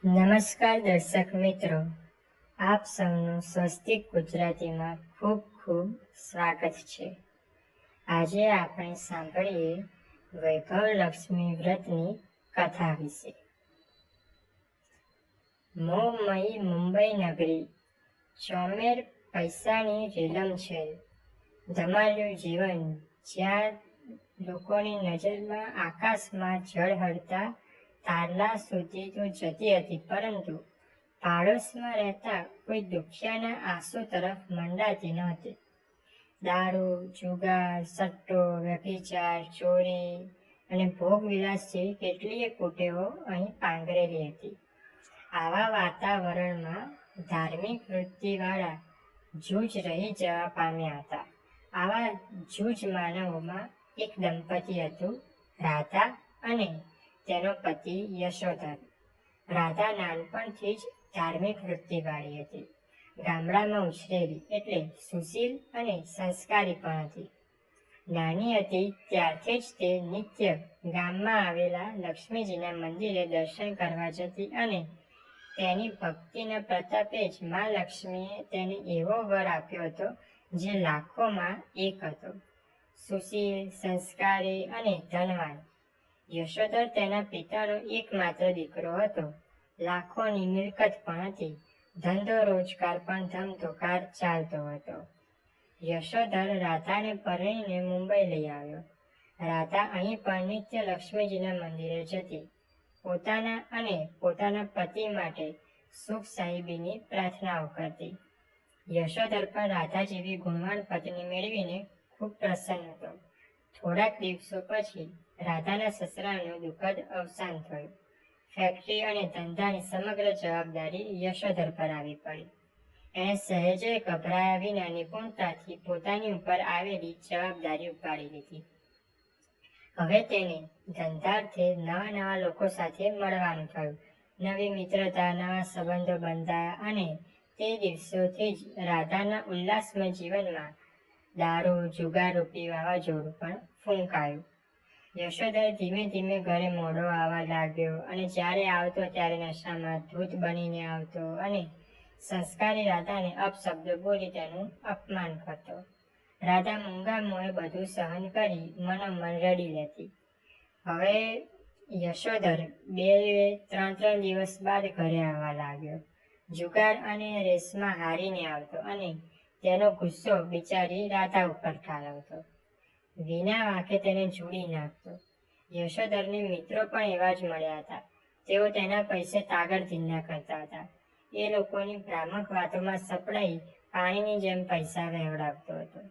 નમસ્કાર દર્શક મિત્રો, આપ સૌનું સ્વસ્તિક ગુજરાતીમાં ખૂબ ખૂબ સ્વાગત છે. આજે આપણે સાંભળીએ વૈભવ લક્ષ્મી વ્રતની કથા વિશે. મોહમયી મુંબઈ નગરી, ચોમેર પૈસાની રેલમછેલ, ધમાલ્યું જીવન, જ્યાં લોકોની નજરમાં આકાશમાં ઝળહળતા તારલા સુધી તો જતી હતી, પરંતુ પાડોશમાં રહેતા કોઈ દુખિયાના આંસુ તરફ મંડાતી નહોતી. દારૂ, જુગાર, સટ્ટો, વ્યભિચાર, ચોરી અને ભોગવિલાસ જેવી કેટલીય કુટેવો અહીં પાંગરેલી હતી. આવા વાતાવરણમાં ધાર્મિક વૃત્તિવાળા જૂજ રહી જવા પામ્યા હતા. આવા જૂજ માનવોમાં એક દંપતી હતું, રાધા અને તેનો પતિ યશોધર. રાધા નાનપણથી જ ધાર્મિક વૃત્તિવાળી હતી. ગામડામાં ઉછરેલી એટલે સુશીલ અને સંસ્કારી પણ હતી. નાની હતી ત્યારથી જ તે નિત્ય ગામમાં આવેલા લક્ષ્મીજીના મંદિરે દર્શન કરવા જતી અને તેની ભક્તિના પ્રતાપે જ મા લક્ષ્મીએ તેને એવો વર આપ્યો હતો જે લાખોમાં એક હતો. સુશીલ, સંસ્કારી અને ધનવાન. યશોધર તેના પિતાનો એકમાત્ર દીકરો હતો. લાખોની મિલકત પણ હતી. ધંધો રોજગાર પણ ધમધોકાર ચાલતો હતો. યશોધર રાધાને પરણીને મુંબઈ લઈ આવ્યો. રાધા અહીં પણ નિત્ય લક્ષ્મીજીના મંદિરે જતી, પોતાના અને પોતાના પતિ માટે સુખ સાહેબીની પ્રાર્થનાઓ કરતી. યશોધર પણ રાધા જેવી ગુણવાન પત્ની મેળવીને ખૂબ પ્રસન્ન હતો. થોડાક દિવસો પછી રાધાના સસરાનું દુઃખદ અવસાન થયું. ફેક્ટરી અને ધંધાની સમગ્ર જવાબદારી યશોધર પર આવી પડી. એણે સહેજે ગભરાયા વિના નિપુણતાથી પોતાની ઉપર આવેલી જવાબદારી ઉપાડી લીધી. હવે તેને ધંધાર્થે નવા નવા લોકો સાથે મળવાનું થયું. નવી મિત્રતા, નવા સંબંધો બંધાયા અને તે દિવસોથી જ રાધાના ઉલ્લાસમય જીવનમાં દારૂ, જુગારરૂપી વાવાઝોડું પણ ફૂંકાયું. યશોધર ધીમે ધીમે ઘરે મોડો આવવા લાગ્યો અને જ્યારે આવતો ત્યારે નશામાં ધૂત બનીને આવતો અને સંસ્કારી રાધાને અપશબ્દો બોલી તેનું અપમાન કરતો. રાધા મૂંગા મોંએ બધું સહન કરી મનોમન રડી લેતી. હવે યશોધર 2-3 દિવસ બાદ ઘરે આવવા લાગ્યો. જુગાર અને રેસમાં હારીને આવતો અને તેનો ગુસ્સો બિચારી રાધા ઉપર ઠાલવતો. વિના વાંકે તેને જુડી નાખતો. યશોધરને મિત્રો પણ એવા જ મળ્યા હતા. તેઓ તેના પૈસે તાગડધીન્ના કરતા હતા. એ લોકોની ભ્રામક વાતોમાં સપડાઈ પાણીની જેમ પૈસા વહેવડાવતો હતો.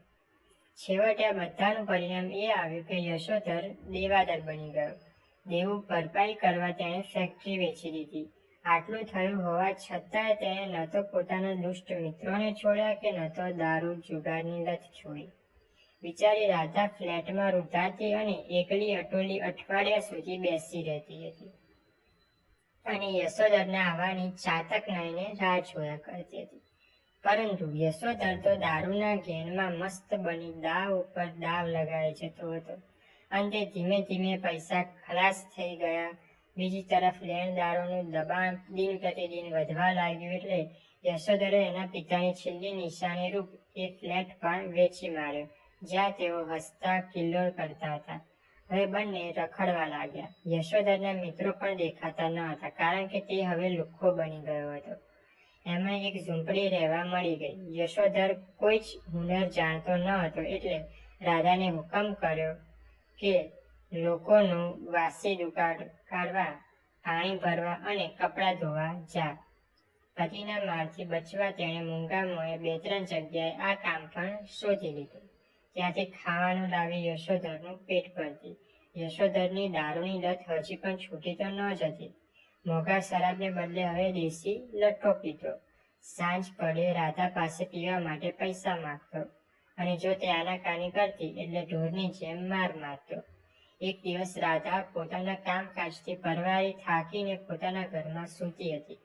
છેવટે આ બધાનું પરિણામ એ આવ્યું કે યશોધર દેવાદાર બની ગયો. દેવું ભરપાઈ કરવા તેણે ફેક્ટરી વેચી દીધી. આટલું થયું હોવા છતાંય તેણે ન તો પોતાના દુષ્ટ મિત્રોને છોડ્યા કે ન તો દારૂ જુગારની લત છોડી. બિચારી રાધા ફ્લેટમાં રૂંધાતી અને એકલી અટોલી અઠવાડિયા સુધી બેસી રહેતી હતી અને યશોધરના આવવાની ચાતક નયને રાહ જોયા કરતી હતી. પરંતુ યશોધર તો દારૂના ઘેનમાં મસ્ત બની દાવ ઉપર દાવ લગાવી જતો હતો. અંતે ધીમે ધીમે પૈસા ખલાસ થઈ ગયા. બીજી તરફ લેણદારોનું દબાણ દિન પ્રતિદિન વધવા લાગ્યું એટલે યશોધરે એના પિતાની છેલ્લી નિશાની રૂપ એ ફ્લેટ પણ વેચી માર્યો, જ્યાં તેઓ હસતા કિલ્લોળ કરતા હતા. હવે બંને રખડવા લાગ્યા. યશોધરના મિત્રો પણ દેખાતા ન હતા, કારણ કે તે હવે લુખ્ખો બની ગયો હતો. એમાં એક ઝૂંપડી રહેવા મળી ગઈ. યશોધર કોઈ જ હુનર જાણતો ન હતો એટલે રાધાને હુકમ કર્યો કે લોકોનું વાસી કાઢવા, પાણી ભરવા અને કપડાં ધોવા જા. પતિના મારથી બચવા તેણે મૂંગા મોંએ 2-3 જગ્યાએ આ કામ પણ શોધી લીધું. ત્યાંથી ખાવાનું લાવી યશોધરનું પેટ ભરતી. યશોધરની દારૂની લત હજી પણ છૂટી તો ન જ હતી. મોંઘા શરાબને બદલે હવે દેશી લટ્ટો પીતો. સાંજ પડે રાધા પાસે પીવા માટે પૈસા માંગતો અને જો તે આનાકાની કરતી એટલે ઢોરની જેમ માર મારતો. એક દિવસ રાધા પોતાના કામકાજથી પરવારી થાકીને પોતાના ઘરમાં સૂતી હતી.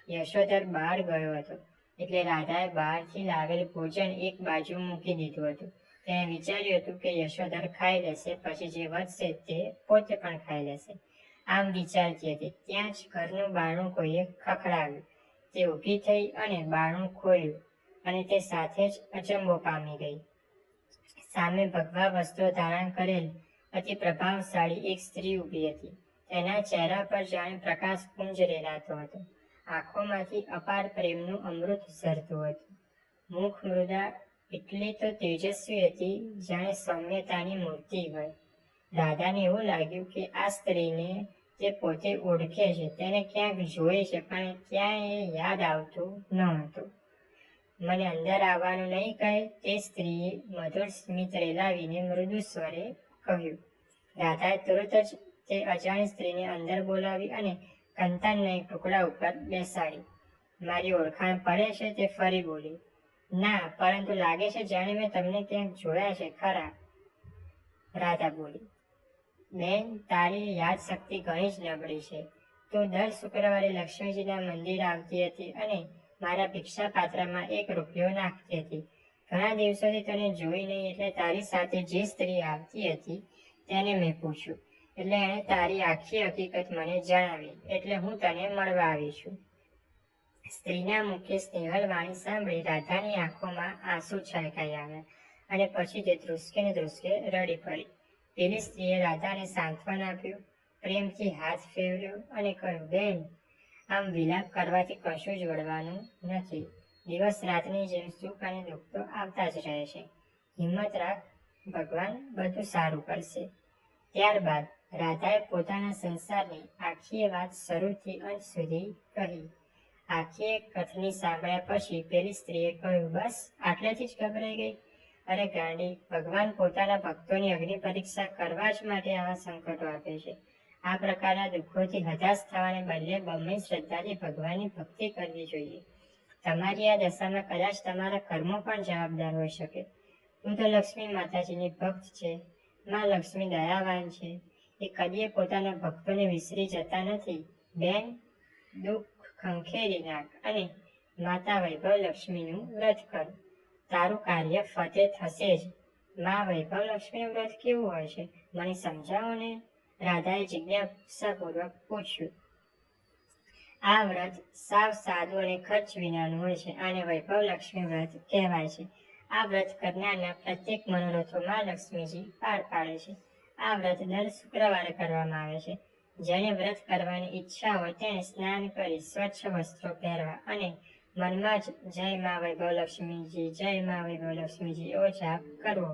યશોધર બહાર ગયો હતો એટલે રાધાએ બહારથી લાવેલ ભોજન એક બાજુ મૂકી દીધું હતું. તેણે વિચાર્યું હતું કે યશોધર ખાઈ લેશે, પછી જે વધશે તે પોતે પણ ખાઈ લેશે. આમ વિચારતી હતી ત્યાં જ ઘરનું બારણું કોઈએ ખખડાવ્યું. તે ઊભી થઈ અને બારણું ખોલ્યું અને તે સાથે જ અચંબો પામી ગઈ. સામે ભગવા વસ્ત્રો ધારણ કરેલ અતિ પ્રભાવશાળી એક સ્ત્રી ઊભી હતી. તેના ચહેરા પર જાણે પ્રકાશ પુંજ રેલાતો હતો. આંખોમાંથી અપાર પ્રેમનું અમૃત ઝરતું હતું. મુખ મૃદા એટલી તો તેજસ્વી હતી જાણે સૌમ્યતાની મૂર્તિ હોય. રાધાને એવું લાગ્યું કે આ સ્ત્રીને તે પોતે ઓળખે છે, તેને ક્યાંક જોઈ છે, પણ ક્યાંય એ યાદ આવતું ન હતું. મને અંદર આવવાનું નહીં કહે, તે સ્ત્રીએ મધુર સ્મિત રેલાવીને મૃદુ સ્વરે કહ્યું. રાધાએ તરત જ તે અજાણી સ્ત્રીને અંદર બોલાવી અને કંતાનના એક ટુકડા ઉપર બેસાડી. મારી ઓળખાણ પડે છે? તે ફરી બોલી. ના, પરંતુ લાગે છે જાણે મેં તમને ક્યાંક જોયા છે ખરા, રાધા બોલી. બેન, તારી યાદશક્તિ ઘણી જ નબળી છે. તું દર શુક્રવારે લક્ષ્મીજીના મંદિર આવતી હતી અને મારા ભિક્ષા પાત્રમાં 1 રૂપિયો નાખતી હતી. ઘણા દિવસોથી તને જોઈ નહીં એટલે તારી સાથે જે સ્ત્રી આવતી હતી તેને મેં પૂછ્યું, એટલે એણે તારી આખી હકીકત મને જણાવી, એટલે હું તને મળવા આવી છું. સ્ત્રીના મુખે સ્નેહલ વાણી સાંભળી રાધાની આંખોમાં આંસુ છલકાઈ આવ્યા અને પછી તે ધ્રુસકે ને ધ્રુસકે રડી પડી. પેલી સ્ત્રીએ રાધાને સાંત્વન આપ્યું, પ્રેમથી હાથ ફેરવ્યો અને કહ્યું, બેન, આમ વિલાપ કરવાથી કશું જ વળવાનું નથી. દિવસ રાતની જેમ સુખ અને દુઃખ તો આવતા જ રહે છે. હિંમત રાખ, ભગવાન બધું સારું કરશે. ત્યારબાદ રાધાએ પોતાના સંસારની આખી વાત શરૂથી અંત સુધી કહી. આખી કથની સાંભળ્યા પછી પેલી સ્ત્રીએ કહ્યું, બસ આટલેથી જ ગભરાઈ ગઈ? અરે ગાંડી, ભગવાન પોતાના ભક્તોની અગ્નિ પરીક્ષા કરવા જ માટે આવા સંકટો આપે છે. આ પ્રકારના દુઃખોથી હતાશ થવાને બદલે બમણી શ્રદ્ધાથી ભગવાનની ભક્તિ કરવી જોઈએ. તમારી આ દશામાં કદાચ તમારા કર્મો પણ જવાબદાર હોઈ શકે. તું તો લક્ષ્મી માતાજીની ભક્ત છે. માં લક્ષ્મી દયાવાન છે. એ કદીએ પોતાના ભક્તોને વિસરી જતા નથી. બેન, દુઃખ ખંખેરી નાખ અને માતા વૈભવ લક્ષ્મીનું વ્રત કર. તારું કાર્ય ફતે થશે જ. માં વૈભવ લક્ષ્મીનું વ્રત કેવું હોય છે, મને સમજાવો ને, રાધાએ જિજ્ઞાસાપૂર્વક પૂછ્યું. આ વ્રત સાવ સાદું અને ખર્ચ વિનાનું હોય છે. આને વૈભવ લક્ષ્મી વ્રત કહેવાય છે. આ વ્રત કરનારના પ્રત્યેક મનોરથો માં લક્ષ્મીજી પાર પાડે છે. આ વ્રત દર શુક્રવારે કરવામાં આવે છે. જેને વ્રત કરવાની ઈચ્છા હોય તેણે સ્નાન કરી સ્વચ્છ વસ્ત્રો પહેરવા અને મનમાં જ જય માં વૈભવ લક્ષ્મીજી, જય માં વૈભવ લક્ષ્મીજી એવો જાપ કરવો.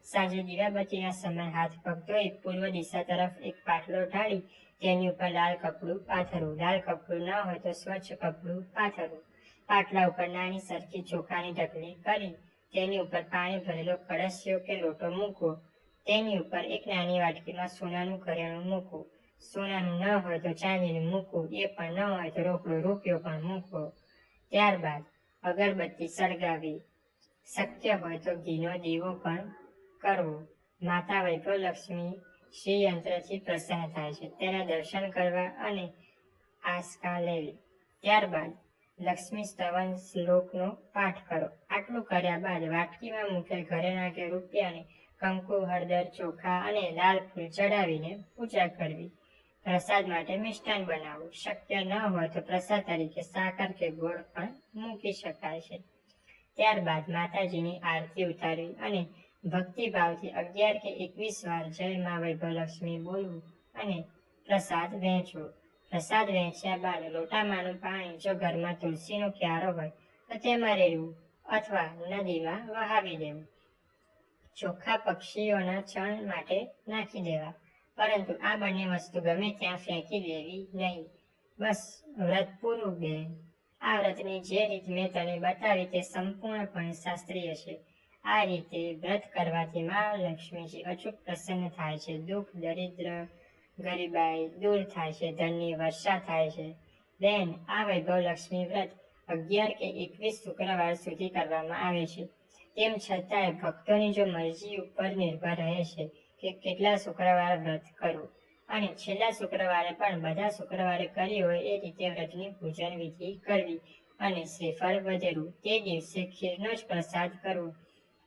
સાંજે દીવાબત્તીના સમય હાથ પગ ધોઈ પૂર્વ દિશા તરફ એક પાટલો ઢાળી તેની ઉપર લાલ કપડું પાથરવું. લાલ કપડું ન હોય તો સ્વચ્છ કપડું પાથરવું. પાટલા ઉપર નાની સરખી ચોખાની ઢગલી કરી તેની ઉપર પાણી ભરેલો કળશિયો કે લોટો મૂકવો. તેની ઉપર એક નાની વાટકીમાં સોનાનું ઘરેણું મૂકવું. સોનાનું ન હોય તો ચાંદીનું મૂકવું. એ પણ ન હોય તો રોકડો રૂપિયો પણ મૂકવો. ત્યારબાદ અગરબત્તી સળગાવી, શક્ય હોય તો ઘીનો દીવો પણ કરવો. માતા વૈભવ લક્ષ્મી શ્રી યંત્રથી પ્રસન્ન થાય છે. તેના દર્શન કરવા અને આસ્કા લેવી. ત્યારબાદ લક્ષ્મી સ્તવન શ્લોકનો પાઠ કરો. આટલું કર્યા બાદ વાટકીમાં મૂકેલ ઘરેણા કે રૂપિયાને કંકુ, હળદર, ચોખા અને લાલ ફૂલ ચડાવીને પૂજા કરવી. પ્રસાદ માટે મિષ્ટાન બનાવવું. શક્ય ન હોય તો પ્રસાદ તરીકે સાકર કે ગોળ પણ મૂકી શકાય છે. ત્યારબાદ માતાજીની આરતી ઉતારવી અને ભક્તિભાવથી 11 કે 21 વાર જય માં વૈભવ લક્ષ્મી બોલવું અને પ્રસાદ વહેંચવો. પ્રસાદ વહેંચ્યા બાદ લોટામાંનું પાણી જો ઘરમાં તુલસીનો ક્યારો હોય તો તેમાં રેડવું અથવા નદીમાં વહાવી દેવું. ચોખ્ખા પક્ષીઓના છણ માટે નાખી દેવા, પરંતુ આ બંને વસ્તુ ગમે ત્યાં ફેંકી દેવી નહીં. બસ વ્રત પૂરું બેન. આ વ્રતની જે રીત મેં તને બતાવી તે સંપૂર્ણપણે શાસ્ત્રીય છે. આ રીતે વ્રત કરવાથી માં લક્ષ્મીજી અચૂક પ્રસન્ન થાય છે. દુઃખ, દરિદ્ર, ગરીબાઈ દૂર થાય છે. ધનની વર્ષા થાય છે. બેન, આ વૈભવ લક્ષ્મી વ્રત 11 કે 21 શુક્રવાર સુધી કરવામાં આવે છે. તેમ છતાંય ભક્તોની જો મરજી ઉપર નિર્ભર રહે છે કે કેટલા શુક્રવાર વ્રત કરવું, અને છેલ્લા શુક્રવારે પણ બધા શુક્રવારે કરી હોય એ રીતે વ્રતની પૂજન વિધિ કરવી અને શ્રીફળ વધેરવું. તે દિવસે ખીરનો જ પ્રસાદ કરવો.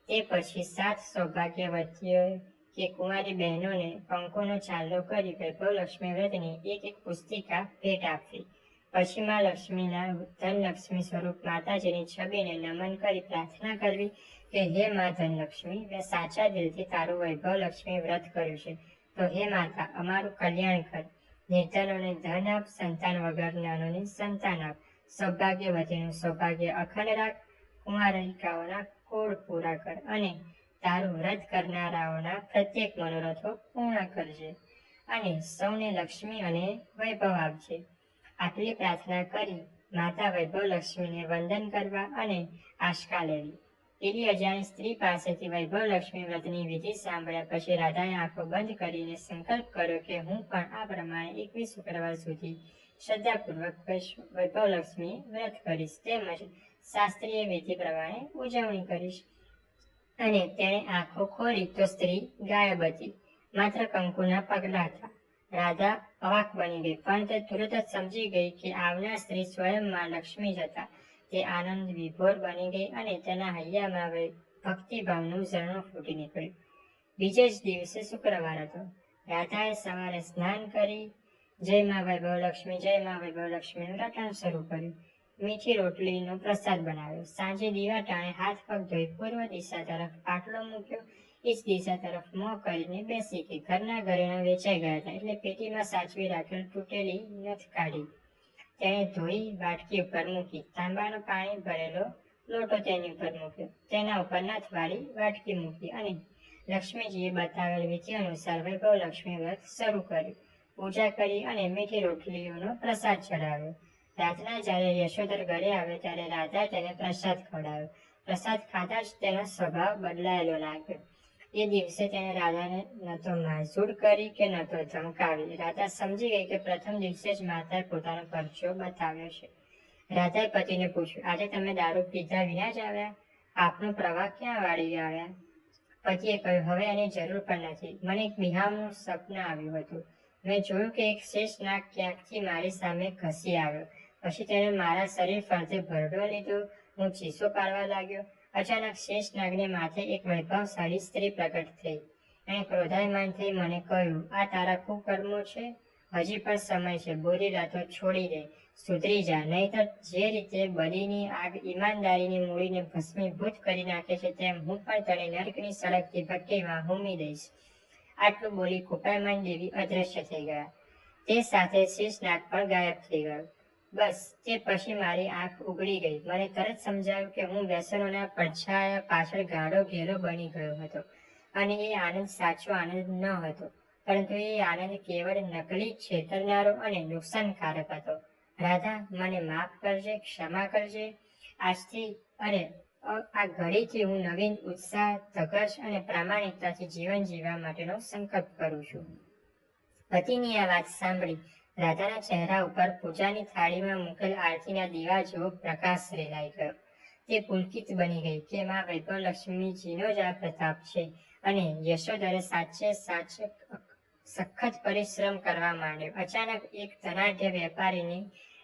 તે પછી 7 સૌભાગ્યવતીઓએ કે કુંવારી બહેનોને કંકુનો ચાંદલો કરી વૈભવલક્ષ્મી વ્રતની એક પુસ્તિકા ભેટ આપવી. પછી માં લક્ષ્મીના ધનલક્ષ્મી સ્વરૂપ માતાજીની છબીને નમન કરી પ્રાર્થના કરવી કે હે માં ધનલક્ષ્મી, મેં સાચા દિલથી તારું વૈભવલક્ષ્મી વ્રત કર્યું છે, તો હે માતા અમારું કલ્યાણ કર. નિર્ધનોને ધન આપ, સંતાન વગરનારોને સંતાન આપ, સૌભાગ્યવતીનું સૌભાગ્ય અખંડ રાખ, કુંવારિકાઓના કોળ પૂરા કર અને તારું વ્રત કરનારાઓના પ્રત્યેક મનોરથો પૂર્ણ કરજે અને સૌને લક્ષ્મી અને વૈભવ આપજે. આટલી પ્રાર્થના કરી માતા વૈભવલક્ષ્મીને વંદન કરવા અને આશકા લેવી. પેલી અજાણી સ્ત્રી પાસેથી વૈભવલક્ષ્મી વ્રતની વિધિ સાંભળ્યા પછી રાધાએ આંખો બંધ કરીને સંકલ્પ કર્યો કે હું પણ આ પ્રમાણે 21 શુક્રવાર સુધી શ્રદ્ધાપૂર્વક વૈભવલક્ષ્મી વ્રત કરીશ, તેમજ શાસ્ત્રીય વિધિ પ્રમાણે ઉજવણી કરીશ. અને તેણે આંખો ખોલી તો સ્ત્રી ગાયબ હતી. માત્ર કંકુના પગલા હતા. રાધા અવાક બની ગઈ, પણ તે તુરત જ સમજી ગઈ કે આવનાર સ્ત્રી સ્વયં માં લક્ષ્મી જ હતા. તે આનંદ વિભોર બની ગઈ અને તેના હૈયામાં ભક્તિભાવનું ઝરણું ફૂટી નીકળ્યું. બીજે જ દિવસે શુક્રવાર હતો. રાધાએ સવારે સ્નાન કરી જય માં વૈભવલક્ષ્મી, જય માં વૈભવલક્ષ્મીનું રટણ શરૂ કર્યું. મીઠી રોટલીનો પ્રસાદ બનાવ્યો. સાંજે દીવા ટાણે હાથ પગ ધોઈ પૂર્વ દિશા તરફ પાટલો મૂક્યો. એ જ દિશા તરફ મોં કરીને બેસી ગઈ. ઘરના ઘરેણાં વેચાઈ ગયા હતા, એટલે પેટીમાં સાચવી રાખેલ તૂટેલી નથ કાઢી તેણે ધોઈ વાટકી ઉપર મૂકી. તાંબાનું પાણી ભરેલો લોટો તેની ઉપર મૂક્યો. તેના ઉપર નથ વાળી વાટકી મૂકી અને લક્ષ્મીજીએ બતાવેલ વિધિ અનુસાર વૈભવલક્ષ્મી વ્રત શરૂ કર્યું. પૂજા કરી અને મીઠી રોટલીઓનો પ્રસાદ ચડાવ્યો. રાતના જ્યારે યશોધર ઘરે આવ્યો ત્યારે રાધાએ તેને પ્રસાદ ખવડાવ્યો. પ્રસાદ ખાતા જ તેનો સ્વભાવ બદલાયેલો લાગ્યો. એ દિવસે તેણે રાધાને ન તો મારઝૂડ કરી કે ન તો ધમકાવી. રાધા સમજી ગઈ કે પ્રથમ દિવસે જ માતાએ પોતાનો પરચો બતાવ્યો છે. રાધાએ પતિને પૂછ્યું, આજે તમે દારૂ પીધા વિના જ આવ્યા? આપનો પ્રવાહ ક્યાં વાળી આવ્યા? પતિએ કહ્યું, હવે એની જરૂર પણ નથી. મને એક બિહામનું સપન આવ્યું હતું. મેં જોયું કે એક શેષ નાગ ક્યાંકથી મારી સામે ઘસી આવ્યો. પછી તેણે મારા શરીર ફરતે ભરડો લીધો. હું ચીસો પાડવા લાગ્યો. અચાનક શેષ નાગને માથે એક વૈભવશાળી સ્ત્રી પ્રગટ થઈ. એણે ક્રોધાયમાન થઈ મને કહ્યું, આ તારા કુકર્મો છે? હજી પણ સમય છે. બોલી રાતો છોડી દે, સુધરી જા, નહીંતર જે રીતે બલીની આગ ઈમાનદારીની મૂડીને ભસ્મીભૂત કરી નાખે છે, તેમ હું પણ તને નરકની સળગતી ભઠ્ઠીમાં હોમી દઈશ. આટલું બોલી કોપાયમાન દેવી અદ્રશ્ય થઈ ગયા. તે સાથે શેષનાગ પણ ગાયબ થઈ ગયો. બસ તે પછી મારી આંખ ઉઘડી ગઈ. મને તરત સમજાયું કે હું વ્યસનોના પડછાયા પાછળ ગાઢો ઘેરો બની ગયો હતો અને એ આનંદ સાચો આનંદ ન હતો, પરંતુ એ આનંદ કેવળ નકલી, છેતરનારો અને નુકસાનકારક હતો. રાધા, મને માફ કરજે, ક્ષમા કરજે. આજથી અને આ ઘડીથી હું નવીન ઉત્સાહ, ધગશ અને પ્રામાણિકતાથી જીવન જીવવા માટેનો સંકલ્પ કરું છું. પતિની આ વાત સાંભળી રાધાના ચહેરા ઉપર પૂજાની થાળીમાં મૂકેલ આરતીના દીવા જેવો પ્રકાશ રેલાઈ ગયો. તે પુલકિત બની ગઈ કે માં વૈભવલક્ષ્મીજીનો જ આ પ્રતાપ છે. અને યશોધરે સખત પરિશ્રમ કરવા માંડ્યો. અચાનક એક ધનાઢ્ય વેપારીની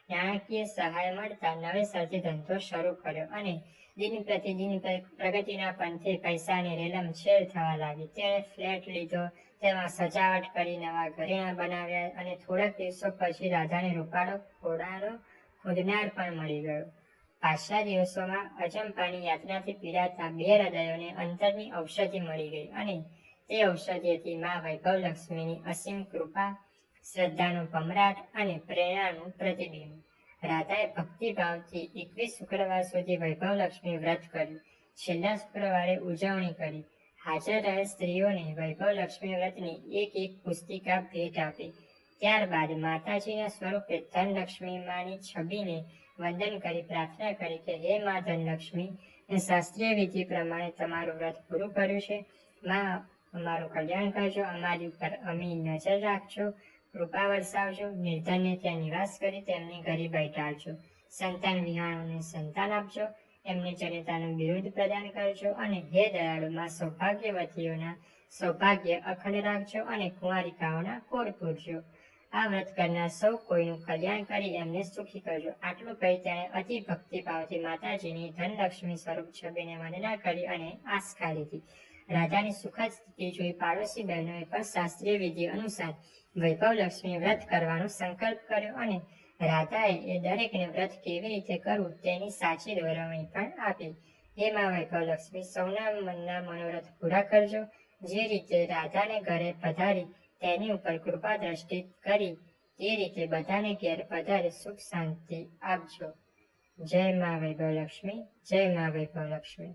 નાણાકીય સહાય મળતા નવેસરથી ધંધો શરૂ કર્યો અને દિન પ્રતિદિન પ્રગતિના પંથે પૈસાની રેલમછેલ થવા લાગી. તેણે ફ્લેટ લીધો, તેમાં સજાવટ કરી, નવા ઘરેણાં બનાવ્યા અને થોડાક દિવસો પછી રાધાને રૂપાળો ખોડાનો ખોદનાર પણ મળી ગયો. પાછલા દિવસોમાં અજંપાની યાતનાથી પીડાતા બે હૃદયોને અંતરની ઔષધિ મળી ગઈ અને તે ઔષધિ હતી માં વૈભવલક્ષ્મીની અસીમ કૃપા, શ્રદ્ધાનું ભમરાટ અને પ્રેરણાનું પ્રતિબિંબ. રાધાએ ભક્તિભાવથી 21 શુક્રવાર સુધી વૈભવલક્ષ્મી વ્રત કર્યું. છેલ્લા શુક્રવારે ઉજવણી કરી. હાજર રહેલ સ્ત્રીઓને વૈભવલક્ષ્મી વ્રતની એક પુસ્તિકા ભેટ આપી. ત્યારબાદ માતાજીના સ્વરૂપે ધનલક્ષ્મી માની છબીને વંદન કરી પ્રાર્થના કરી કે હે માં ધનલક્ષ્મી, મેં શાસ્ત્રીય વિધિ પ્રમાણે તમારું વ્રત પૂરું કર્યું છે. માં, અમારું કલ્યાણ કરજો, અમારી ઉપર અમી નજર રાખજો, કૃપા વરસાવજો. નિર્ધનને ત્યાં નિવાસ કરી તેમની ગરીબાઈ ટાળજો. સંતાન વિહાણોને સંતાન આપજો, એમને જનિતાનું બિરુદ પ્રદાન કરજો. અને હે દયાળુ માં, સૌભાગ્યવતીઓના સૌભાગ્ય અખંડ રાખજો અને કુંવારિકાઓના કોળ પૂરજો. આ વ્રત કરનાર સૌ કોઈનું કલ્યાણ કરી એમને સુખી કરજો. આટલું કહી તેણે અતિ ભક્તિભાવથી માતાજીની ધનલક્ષ્મી સ્વરૂપ છબીને વંદના કરી અને આસ્કા લીધી રાધાની સુખદ સ્થિતિ જોઈ પાડોશી બહેનોએ પણ શાસ્ત્રીય વિધિ અનુસાર વૈભવલક્ષ્મી વ્રત કરવાનો સંકલ્પ કર્યો અને રાધાએ એ દરેકને વ્રત કેવી રીતે કરવું તેની સાચી દોરવણી પણ આપી. હે માં વૈભવલક્ષ્મી, સૌના મનના મનોરથ પૂરા કરજો. જે રીતે રાધાને ઘરે પધારી તેની ઉપર કૃપા દ્રષ્ટિ કરી તે રીતે બધાને ઘેર પધારી સુખ શાંતિ આપજો. જય માં વૈભવલક્ષ્મી, જય માં વૈભવલક્ષ્મી.